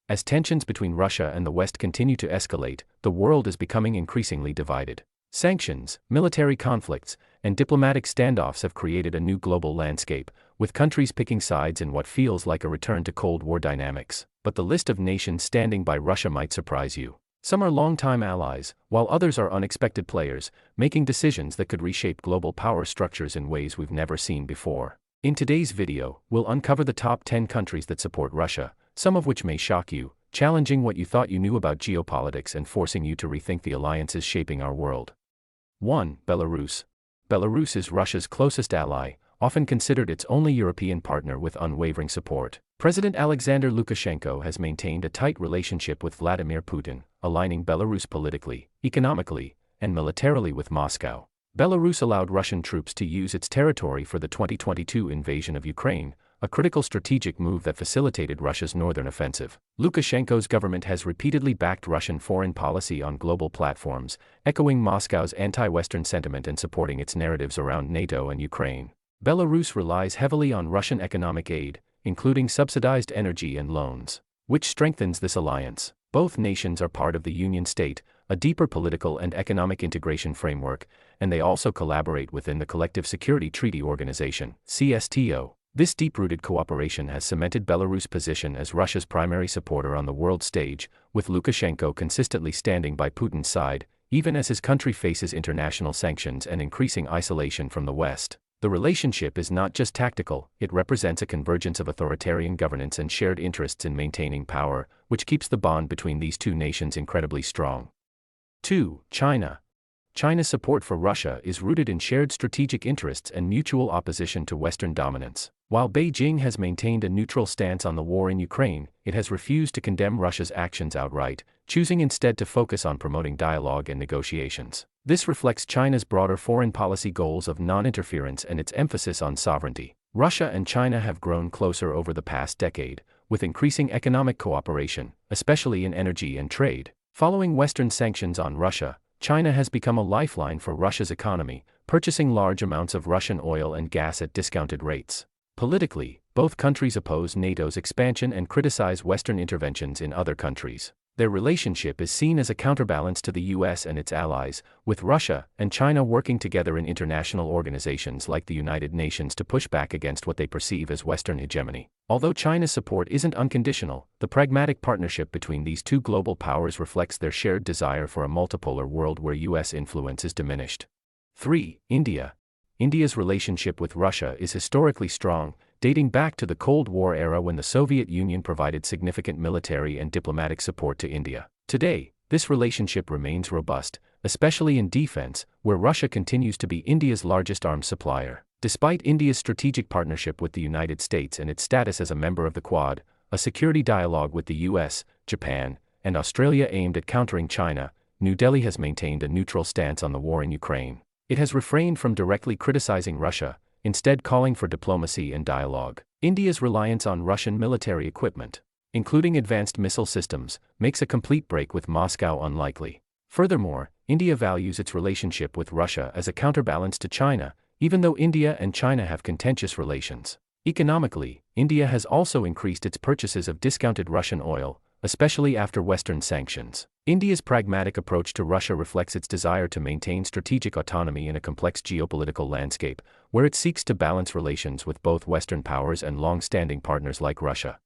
As tensions between Russia and the West continue to escalate, the world is becoming increasingly divided. Sanctions, military conflicts, and diplomatic standoffs have created a new global landscape, with countries picking sides in what feels like a return to Cold War dynamics. But the list of nations standing by Russia might surprise you. Some are longtime allies, while others are unexpected players, making decisions that could reshape global power structures in ways we've never seen before. In today's video, we'll uncover the top 10 countries that support Russia, some of which may shock you, challenging what you thought you knew about geopolitics and forcing you to rethink the alliances shaping our world. 1. Belarus. Belarus is Russia's closest ally, often considered its only European partner with unwavering support. President Alexander Lukashenko has maintained a tight relationship with Vladimir Putin, aligning Belarus politically, economically, and militarily with Moscow. Belarus allowed Russian troops to use its territory for the 2022 invasion of Ukraine, a critical strategic move that facilitated Russia's northern offensive. Lukashenko's government has repeatedly backed Russian foreign policy on global platforms, echoing Moscow's anti-Western sentiment and supporting its narratives around NATO and Ukraine. Belarus relies heavily on Russian economic aid, including subsidized energy and loans, which strengthens this alliance. Both nations are part of the Union State, a deeper political and economic integration framework, and they also collaborate within the Collective Security Treaty Organization, CSTO. This deep-rooted cooperation has cemented Belarus' position as Russia's primary supporter on the world stage, with Lukashenko consistently standing by Putin's side, even as his country faces international sanctions and increasing isolation from the West. The relationship is not just tactical, it represents a convergence of authoritarian governance and shared interests in maintaining power, which keeps the bond between these two nations incredibly strong. 2. China. China's support for Russia is rooted in shared strategic interests and mutual opposition to Western dominance. While Beijing has maintained a neutral stance on the war in Ukraine, it has refused to condemn Russia's actions outright, choosing instead to focus on promoting dialogue and negotiations. This reflects China's broader foreign policy goals of non-interference and its emphasis on sovereignty. Russia and China have grown closer over the past decade, with increasing economic cooperation, especially in energy and trade. Following Western sanctions on Russia, China has become a lifeline for Russia's economy, purchasing large amounts of Russian oil and gas at discounted rates. Politically, both countries oppose NATO's expansion and criticize Western interventions in other countries. Their relationship is seen as a counterbalance to the US and its allies, with Russia and China working together in international organizations like the United Nations to push back against what they perceive as Western hegemony. Although China's support isn't unconditional, the pragmatic partnership between these two global powers reflects their shared desire for a multipolar world where US influence is diminished. 3. India. India's relationship with Russia is historically strong, dating back to the Cold War era when the Soviet Union provided significant military and diplomatic support to India. Today, this relationship remains robust, especially in defense, where Russia continues to be India's largest arms supplier. Despite India's strategic partnership with the United States and its status as a member of the Quad, a security dialogue with the US, Japan, and Australia aimed at countering China, New Delhi has maintained a neutral stance on the war in Ukraine. It has refrained from directly criticizing Russia, instead calling for diplomacy and dialogue. India's reliance on Russian military equipment, including advanced missile systems, makes a complete break with Moscow unlikely. Furthermore, India values its relationship with Russia as a counterbalance to China, even though India and China have contentious relations. Economically, India has also increased its purchases of discounted Russian oil, especially after Western sanctions. India's pragmatic approach to Russia reflects its desire to maintain strategic autonomy in a complex geopolitical landscape, where it seeks to balance relations with both Western powers and long-standing partners like Russia.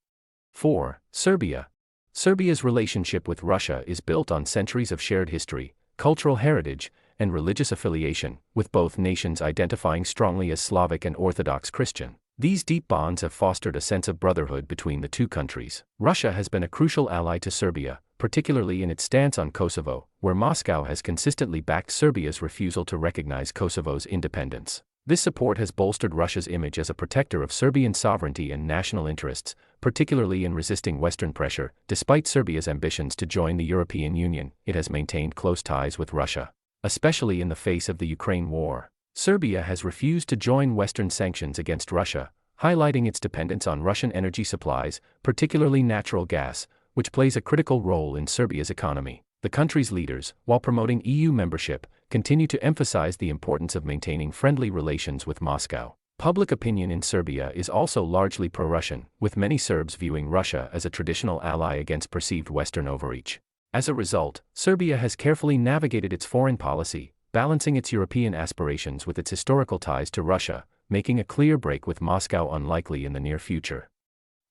4. Serbia. Serbia's relationship with Russia is built on centuries of shared history, cultural heritage, and religious affiliation, with both nations identifying strongly as Slavic and Orthodox Christian. These deep bonds have fostered a sense of brotherhood between the two countries. Russia has been a crucial ally to Serbia, particularly in its stance on Kosovo, where Moscow has consistently backed Serbia's refusal to recognize Kosovo's independence. This support has bolstered Russia's image as a protector of Serbian sovereignty and national interests, particularly in resisting Western pressure. Despite Serbia's ambitions to join the European Union, it has maintained close ties with Russia, especially in the face of the Ukraine war. Serbia has refused to join Western sanctions against Russia, highlighting its dependence on Russian energy supplies, particularly natural gas, which plays a critical role in Serbia's economy. The country's leaders, while promoting EU membership, continue to emphasize the importance of maintaining friendly relations with Moscow. Public opinion in Serbia is also largely pro-Russian, with many Serbs viewing Russia as a traditional ally against perceived Western overreach. As a result, Serbia has carefully navigated its foreign policy, balancing its European aspirations with its historical ties to Russia, making a clear break with Moscow unlikely in the near future.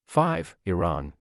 5. Iran.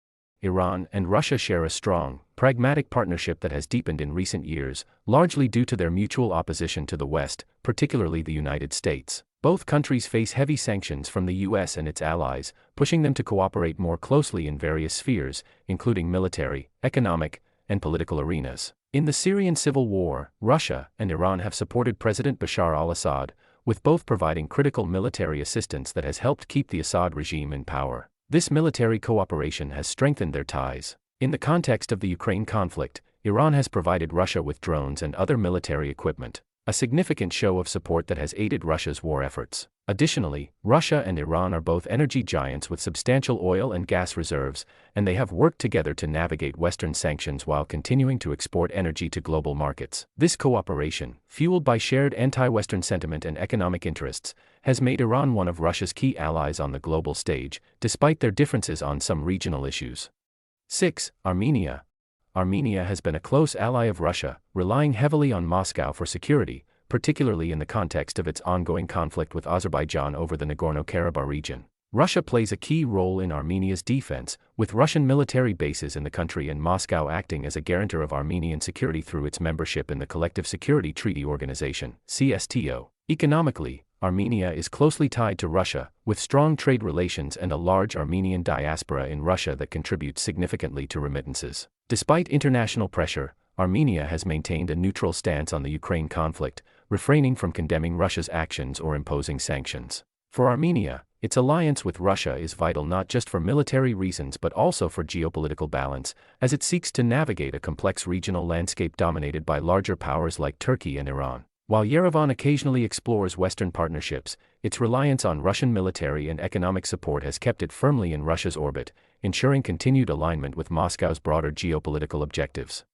Iran and Russia share a strong, pragmatic partnership that has deepened in recent years, largely due to their mutual opposition to the West, particularly the United States. Both countries face heavy sanctions from the US and its allies, pushing them to cooperate more closely in various spheres, including military, economic, and political arenas. In the Syrian civil war, Russia and Iran have supported President Bashar al-Assad, with both providing critical military assistance that has helped keep the Assad regime in power. This military cooperation has strengthened their ties. In the context of the Ukraine conflict, Iran has provided Russia with drones and other military equipment, a significant show of support that has aided Russia's war efforts. Additionally, Russia and Iran are both energy giants with substantial oil and gas reserves, and they have worked together to navigate Western sanctions while continuing to export energy to global markets. This cooperation, fueled by shared anti-Western sentiment and economic interests, has made Iran one of Russia's key allies on the global stage, despite their differences on some regional issues. 6. Armenia. Armenia has been a close ally of Russia, relying heavily on Moscow for security, particularly in the context of its ongoing conflict with Azerbaijan over the Nagorno-Karabakh region. Russia plays a key role in Armenia's defense, with Russian military bases in the country and Moscow acting as a guarantor of Armenian security through its membership in the Collective Security Treaty Organization, CSTO. Economically, Armenia is closely tied to Russia, with strong trade relations and a large Armenian diaspora in Russia that contributes significantly to remittances. Despite international pressure, Armenia has maintained a neutral stance on the Ukraine conflict, refraining from condemning Russia's actions or imposing sanctions. For Armenia, its alliance with Russia is vital not just for military reasons but also for geopolitical balance, as it seeks to navigate a complex regional landscape dominated by larger powers like Turkey and Iran. While Yerevan occasionally explores Western partnerships, its reliance on Russian military and economic support has kept it firmly in Russia's orbit, ensuring continued alignment with Moscow's broader geopolitical objectives.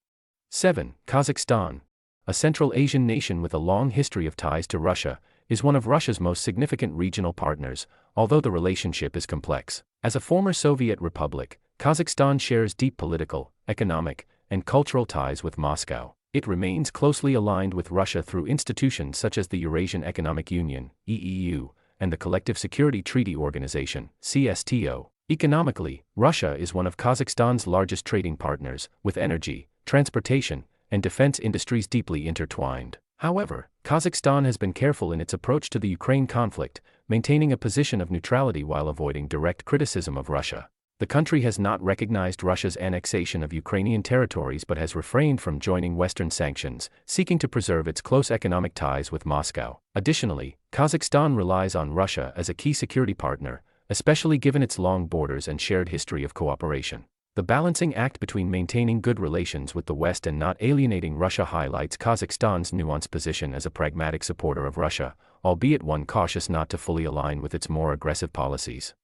7. Kazakhstan. A Central Asian nation with a long history of ties to Russia, is one of Russia's most significant regional partners, although the relationship is complex. As a former Soviet republic, Kazakhstan shares deep political, economic, and cultural ties with Moscow. It remains closely aligned with Russia through institutions such as the Eurasian Economic Union, EEU, and the Collective Security Treaty Organization, CSTO. Economically, Russia is one of Kazakhstan's largest trading partners, with energy, transportation, and defense industries deeply intertwined. However, Kazakhstan has been careful in its approach to the Ukraine conflict, maintaining a position of neutrality while avoiding direct criticism of Russia. The country has not recognized Russia's annexation of Ukrainian territories but has refrained from joining Western sanctions, seeking to preserve its close economic ties with Moscow. Additionally, Kazakhstan relies on Russia as a key security partner, especially given its long borders and shared history of cooperation. The balancing act between maintaining good relations with the West and not alienating Russia highlights Kazakhstan's nuanced position as a pragmatic supporter of Russia, albeit one cautious not to fully align with its more aggressive policies.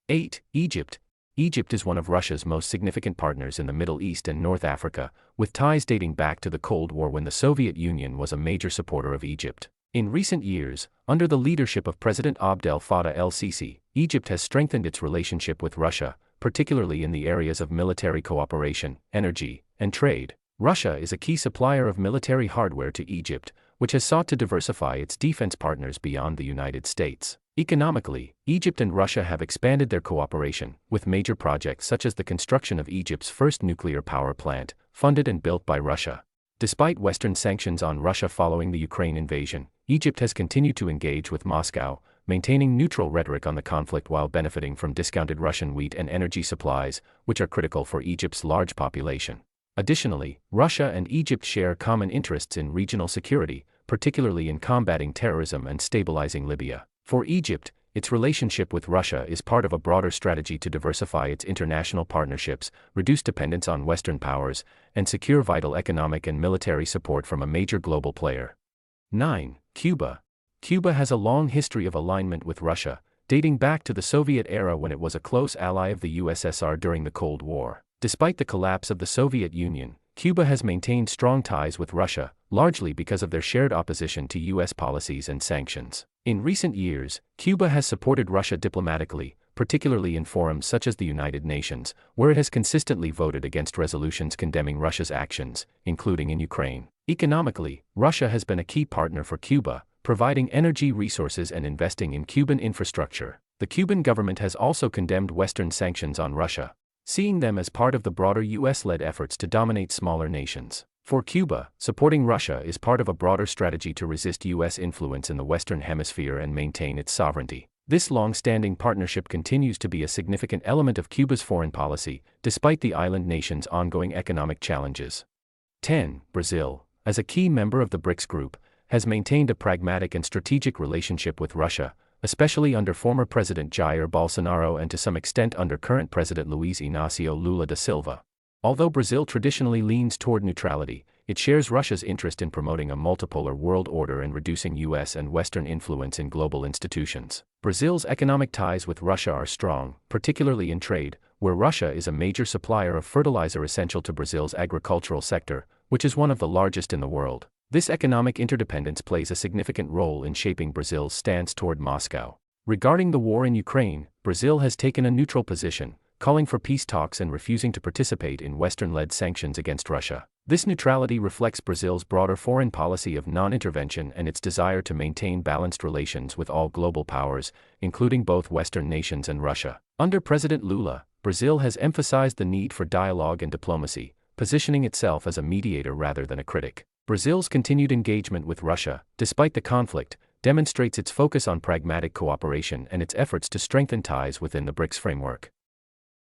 8. Egypt. Egypt is one of Russia's most significant partners in the Middle East and North Africa, with ties dating back to the Cold War when the Soviet Union was a major supporter of Egypt. In recent years, under the leadership of President Abdel Fattah el-Sisi, Egypt has strengthened its relationship with Russia, particularly in the areas of military cooperation, energy, and trade. Russia is a key supplier of military hardware to Egypt, which has sought to diversify its defense partners beyond the United States. Economically, Egypt and Russia have expanded their cooperation, with major projects such as the construction of Egypt's first nuclear power plant, funded and built by Russia. Despite Western sanctions on Russia following the Ukraine invasion, Egypt has continued to engage with Moscow, maintaining neutral rhetoric on the conflict while benefiting from discounted Russian wheat and energy supplies, which are critical for Egypt's large population. Additionally, Russia and Egypt share common interests in regional security, particularly in combating terrorism and stabilizing Libya. For Egypt, its relationship with Russia is part of a broader strategy to diversify its international partnerships, reduce dependence on Western powers, and secure vital economic and military support from a major global player. 9. Cuba. Cuba has a long history of alignment with Russia, dating back to the Soviet era when it was a close ally of the USSR during the Cold War. Despite the collapse of the Soviet Union, Cuba has maintained strong ties with Russia, largely because of their shared opposition to US policies and sanctions. In recent years, Cuba has supported Russia diplomatically, particularly in forums such as the United Nations, where it has consistently voted against resolutions condemning Russia's actions, including in Ukraine. Economically, Russia has been a key partner for Cuba, providing energy resources and investing in Cuban infrastructure. The Cuban government has also condemned Western sanctions on Russia, seeing them as part of the broader US-led efforts to dominate smaller nations. For Cuba, supporting Russia is part of a broader strategy to resist US influence in the Western Hemisphere and maintain its sovereignty. This long-standing partnership continues to be a significant element of Cuba's foreign policy, despite the island nation's ongoing economic challenges. 10. Brazil, as a key member of the BRICS group, has maintained a pragmatic and strategic relationship with Russia, especially under former President Jair Bolsonaro and to some extent under current President Luiz Inácio Lula da Silva. Although Brazil traditionally leans toward neutrality, it shares Russia's interest in promoting a multipolar world order and reducing US and Western influence in global institutions. Brazil's economic ties with Russia are strong, particularly in trade, where Russia is a major supplier of fertilizer essential to Brazil's agricultural sector, which is one of the largest in the world. This economic interdependence plays a significant role in shaping Brazil's stance toward Moscow. Regarding the war in Ukraine, Brazil has taken a neutral position, calling for peace talks and refusing to participate in Western-led sanctions against Russia. This neutrality reflects Brazil's broader foreign policy of non-intervention and its desire to maintain balanced relations with all global powers, including both Western nations and Russia. Under President Lula, Brazil has emphasized the need for dialogue and diplomacy, positioning itself as a mediator rather than a critic. Brazil's continued engagement with Russia, despite the conflict, demonstrates its focus on pragmatic cooperation and its efforts to strengthen ties within the BRICS framework.